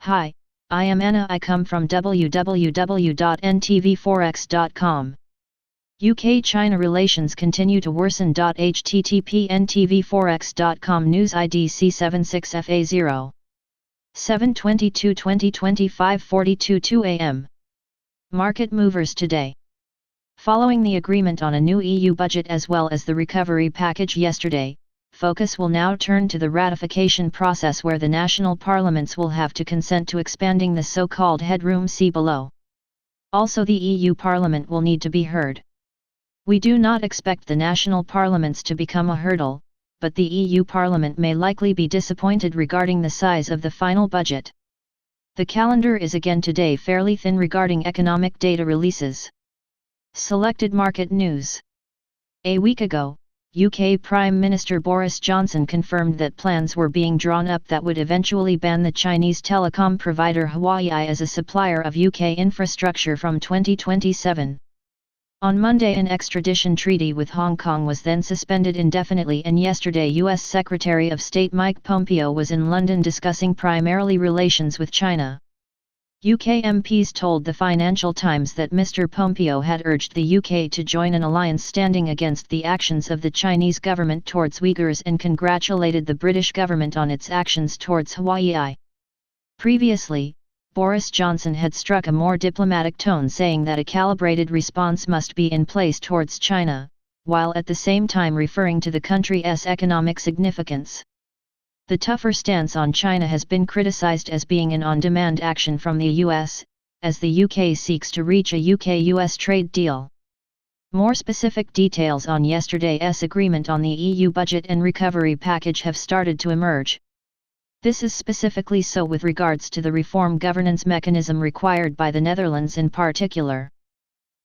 Hi, I am Anna. I come from www.ntvforex.com. UK-China relations continue to worsen. http ntvforex.com News ID C76FA0. 7/22/2025 42:02 am. Market movers today. Following the agreement on a new EU budget as well as the recovery package yesterday, focus will now turn to the ratification process where the national parliaments will have to consent to expanding the so-called headroom. See below. Also, the EU Parliament will need to be heard. We do not expect the national parliaments to become a hurdle, but the EU Parliament may likely be disappointed regarding the size of the final budget. The calendar is again today fairly thin regarding economic data releases. Selected market news. A week ago, UK Prime Minister Boris Johnson confirmed that plans were being drawn up that would eventually ban the Chinese telecom provider Huawei as a supplier of UK infrastructure from 2027. On Monday, an extradition treaty with Hong Kong was then suspended indefinitely, and yesterday US Secretary of State Mike Pompeo was in London discussing primarily relations with China. UK MPs told the Financial Times that Mr. Pompeo had urged the UK to join an alliance standing against the actions of the Chinese government towards Uyghurs and congratulated the British government on its actions towards Huawei. Previously, Boris Johnson had struck a more diplomatic tone, saying that a calibrated response must be in place towards China, while at the same time referring to the country's economic significance. The tougher stance on China has been criticized as being an on-demand action from the US, as the UK seeks to reach a UK-US trade deal. More specific details on yesterday's agreement on the EU budget and recovery package have started to emerge. This is specifically so with regards to the reform governance mechanism required by the Netherlands in particular.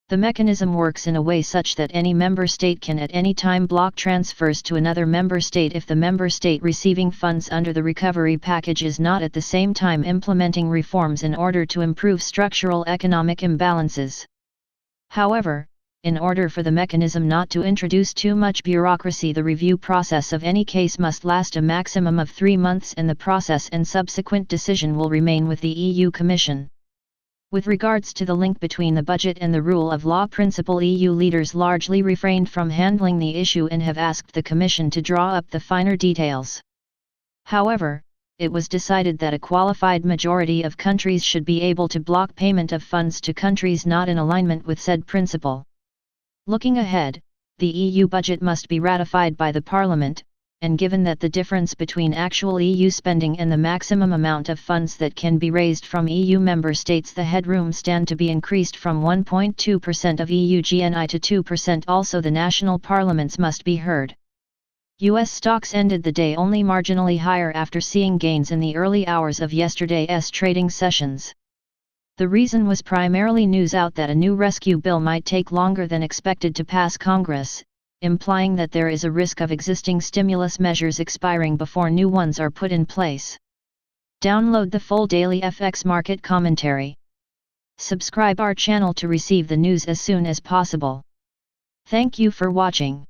The mechanism works in a way such that any member state can at any time block transfers to another member state if the member state receiving funds under the recovery package is not at the same time implementing reforms in order to improve structural economic imbalances. However, in order for the mechanism not to introduce too much bureaucracy, the review process of any case must last a maximum of 3 months, and the process and subsequent decision will remain with the EU Commission. With regards to the link between the budget and the rule of law principle, EU leaders largely refrained from handling the issue and have asked the Commission to draw up the finer details. However, it was decided that a qualified majority of countries should be able to block payment of funds to countries not in alignment with said principle. Looking ahead, the EU budget must be ratified by the Parliament, and given that the difference between actual EU spending and the maximum amount of funds that can be raised from EU member states, the headroom stand to be increased from 1.2% of EU GNI to 2%. Also, the national parliaments must be heard. US stocks ended the day only marginally higher after seeing gains in the early hours of yesterday's trading sessions. The reason was primarily news out that a new rescue bill might take longer than expected to pass Congress, implying that there is a risk of existing stimulus measures expiring before new ones are put in place. Download the full daily FX market commentary. Subscribe our channel to receive the news as soon as possible. Thank you for watching.